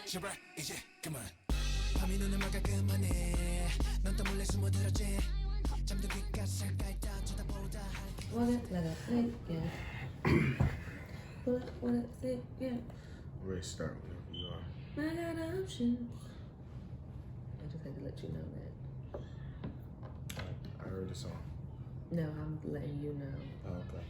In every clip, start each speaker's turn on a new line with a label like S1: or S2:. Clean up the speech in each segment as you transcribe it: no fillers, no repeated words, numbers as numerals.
S1: 제발 이제 그만 밤이 눈을 막아 그만해 넌 또 몰래 숨어들었지 잠든 귓가에 가까이 다 쳐다보다
S2: Ready to start whenever you are.
S3: I got options. I just had to let you know that.
S2: I heard the song.
S3: No, I'm letting you know.
S2: Oh, okay.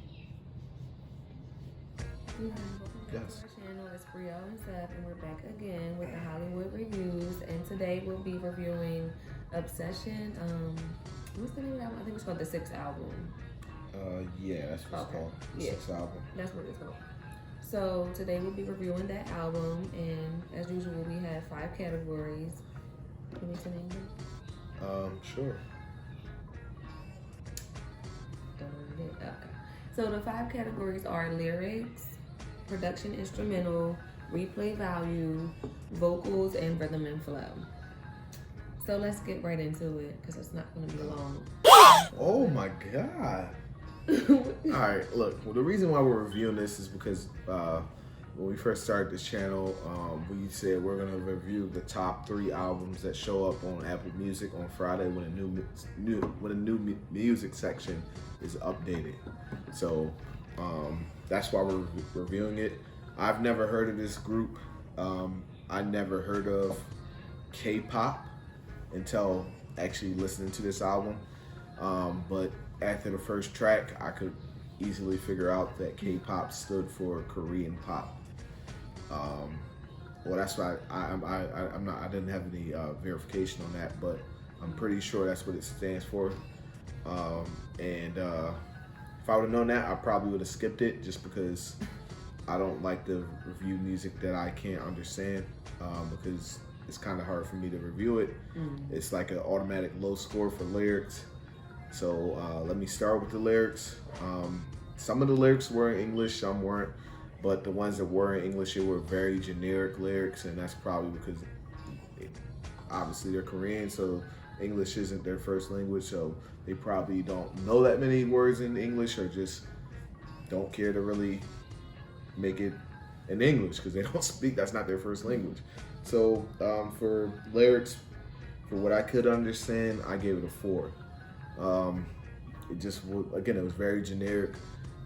S3: Yes. Our channel is Brielle and Seth, and we're back again with the Hollywood reviews. And today we'll be reviewing Obsession. What's the name of that one? I think it's called the Sixth Album.
S2: Yeah, that's what it's called. The Sixth Album.
S3: That's what it's called. So today we'll be reviewing that album, and as usual, we have 5 categories. Can we name them?
S2: Sure.
S3: Okay. So the 5 categories are lyrics, production instrumental, replay value, vocals, and rhythm and flow. So let's get right into it because it's not going to be long.
S2: Oh my god. Alright, look, well, the reason why we're reviewing this is because when we first started this channel, we said we're going to review the top 3 albums that show up on Apple Music on Friday when a new music section is updated. So that's why we're reviewing it. I've never heard of this group. I never heard of K-pop until actually listening to this album. But after the first track, I could easily figure out that K-pop stood for Korean pop. Well, that's why I didn't have any verification on that, but I'm pretty sure that's what it stands for. If I would have known that, I probably would have skipped it just because I don't like to review music that I can't understand because it's kind of hard for me to review it. It's like an automatic low score for lyrics. So let me start with the lyrics. Some of the lyrics were in English, some weren't, but the ones that were in English, it were very generic lyrics, and that's probably because obviously they're Korean, so English isn't their first language, so they probably don't know that many words in English or just don't care to really make it in English because they don't speak, that's not their first language. So for lyrics, for what I could understand, I gave it a 4. It just, again, it was very generic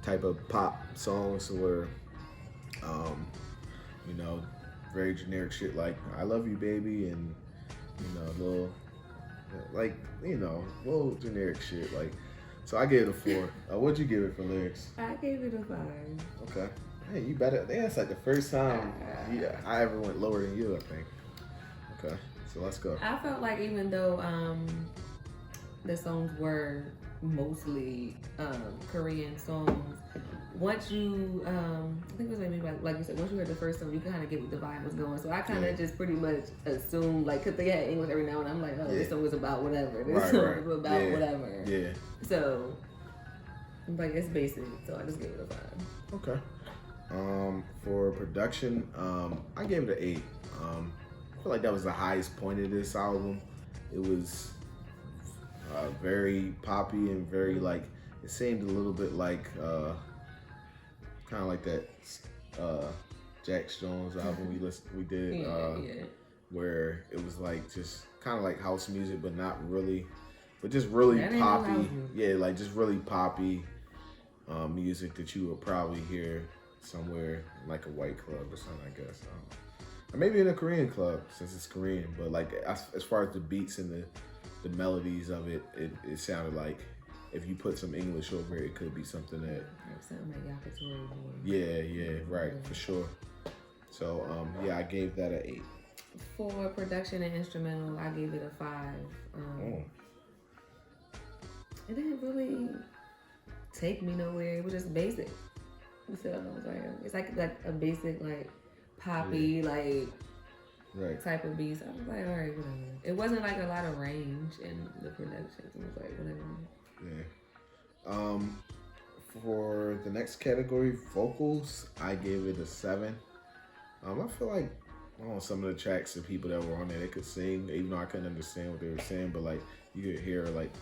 S2: type of pop songs where, you know, very generic shit like "I love you, baby," and little, like, little generic shit. Like, so I gave it a 4. What'd you give it for lyrics?
S3: I gave it a 5.
S2: Okay. Hey, you better. That's like the first time I ever went lower than you, I think. Okay, so let's go.
S3: I felt like even though the songs were mostly Korean songs, once you, I think it was maybe like you said, once you heard the first song, you kind of get what the vibe was going. So I kind of just pretty much assumed, like, because they had English every now and then, I'm like, oh, this song was about whatever. This song was about whatever.
S2: Yeah.
S3: So, like, it's basic. So I just gave it a 5.
S2: Okay. For production, I gave it an 8. I feel like that was the highest point of this album. It was very poppy and very, like, it seemed a little bit like kind of like that Jack Jones album we did, where it was like just kind of like house music, but not really, but just really poppy. Yeah, like just really poppy music that you would probably hear somewhere like a white club or something, I guess. Or maybe in a Korean club since it's Korean, but like as far as the beats and the melodies of it, it sounded like if you put some English over it, it could be something that.
S3: Something like Yakitori.
S2: Yeah, right, for sure. So yeah, I gave that an 8.
S3: For production and instrumental, I gave it a 5. It didn't really take me nowhere. It was just basic. So I was like, it's like a basic, like, poppy, like, type of beat. So I was like, all right, whatever. It wasn't like a lot of range in the production. It was like, whatever.
S2: Yeah. For the next category, vocals, I gave it a 7. I feel like on some of the tracks, the people that were on there, they could sing, even though I couldn't understand what they were saying, but like you could hear like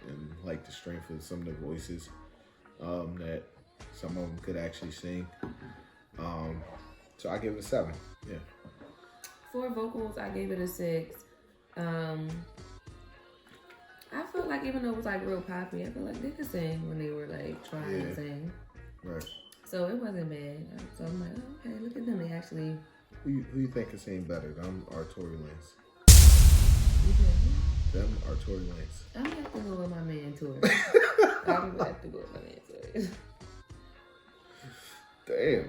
S2: and like the strength of some of the voices that some of them could actually sing. So I give it a 7. Yeah.
S3: For vocals, I gave it a 6. I felt like even though it was like real poppy, I feel like they could sing when they were like trying to sing.
S2: Right.
S3: So it wasn't bad. So I'm like, oh, okay, look at them. They actually.
S2: Who you think can sing better, them or Tory Lanez? Them or Tory Lanez?
S3: I'm gonna have to go with my man Tory. I'm gonna have to go with my man Tory.
S2: Damn.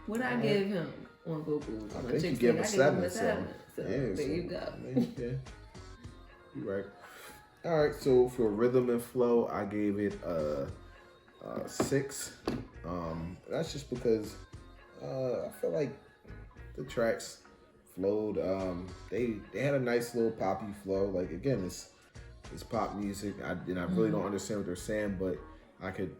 S3: What I give him on vocals?
S2: I think you give him a 7.
S3: So
S2: Yeah,
S3: there you go.
S2: Yeah, you're right. All right, so for rhythm and flow, I gave it a 6. That's just because I feel like the tracks flowed. They had a nice little poppy flow. Like again, it's pop music. I really don't understand what they're saying, but I could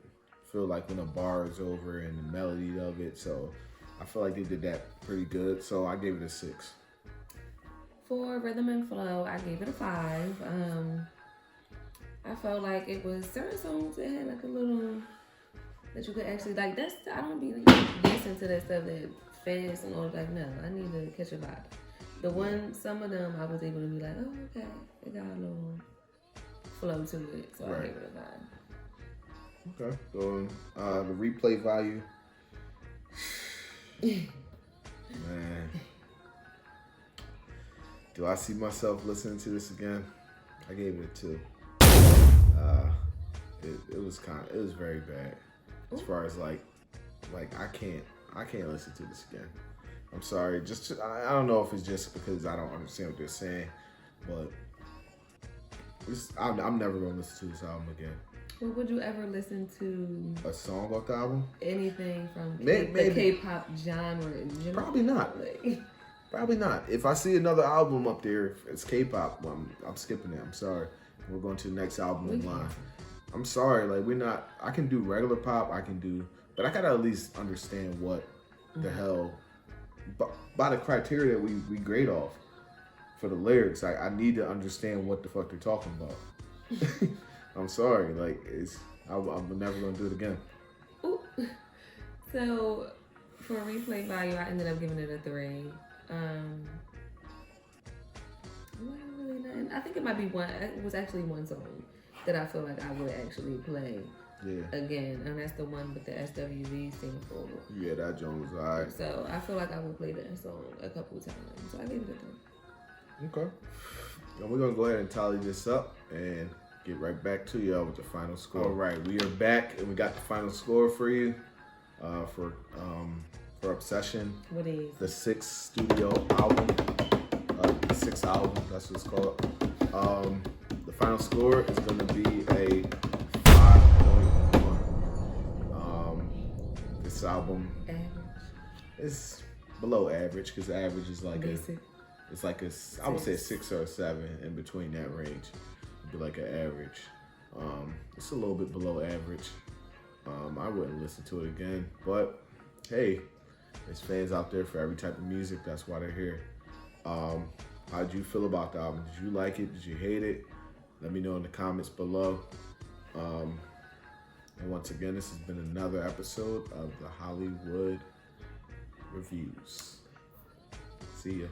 S2: feel like when a bar is over and the melody of it. So I feel like they did that pretty good. So I gave it a 6.
S3: For rhythm and flow, I gave it a 5. I felt like it was certain songs that had like a little that you could actually like. That's I don't be like, listening to that stuff that fast and all. Like no, I need to catch a vibe. Some of them I was able to be like, oh okay, it got a little flow to it, so I gave it a 5.
S2: Okay, so the replay value, man. Do I see myself listening to this again? I gave it a 2. It was very bad. As far as like I can't listen to this again. I'm sorry. I don't know if it's just because I don't understand what they're saying, but I'm never gonna listen to this album again.
S3: Well, would you ever listen to
S2: A song off the album?
S3: anything from
S2: Maybe.
S3: the K-pop genre?
S2: Probably not. Probably not. If I see another album up there, if it's K-pop, I'm skipping it. I'm sorry. We're going to the next album in line. I'm sorry. Like I can do regular pop. But I gotta at least understand what the hell. By the criteria that we grade off for the lyrics, I need to understand what the fuck they're talking about. I'm sorry. Like I'm never gonna do it again.
S3: Ooh. So for replay value, I ended up giving it a 3. I think it might be one. It was actually one song that I feel like I would actually play again, and that's the one with the SWV sample.
S2: Yeah, that joint was alright.
S3: So I feel like I would play that song a couple times. So I gave it a 3.
S2: Okay. And we're gonna go ahead and tally this up and get right back to y'all with the final score. All right, we are back and we got the final score for you for Obsession.
S3: What is
S2: the 6th studio album? The 6th album. That's what it's called. The final score is gonna be a 5.1. This album is below average because average is like
S3: basic.
S2: It's like I would say a 6 or a 7 in between that range. It'd be like an average. It's a little bit below average. I wouldn't listen to it again, but hey, there's fans out there for every type of music. That's why they're here. How'd you feel about the album? Did you like it? Did you hate it? Let me know in the comments below. And once again, this has been another episode of the Hollywood Reviews. See ya.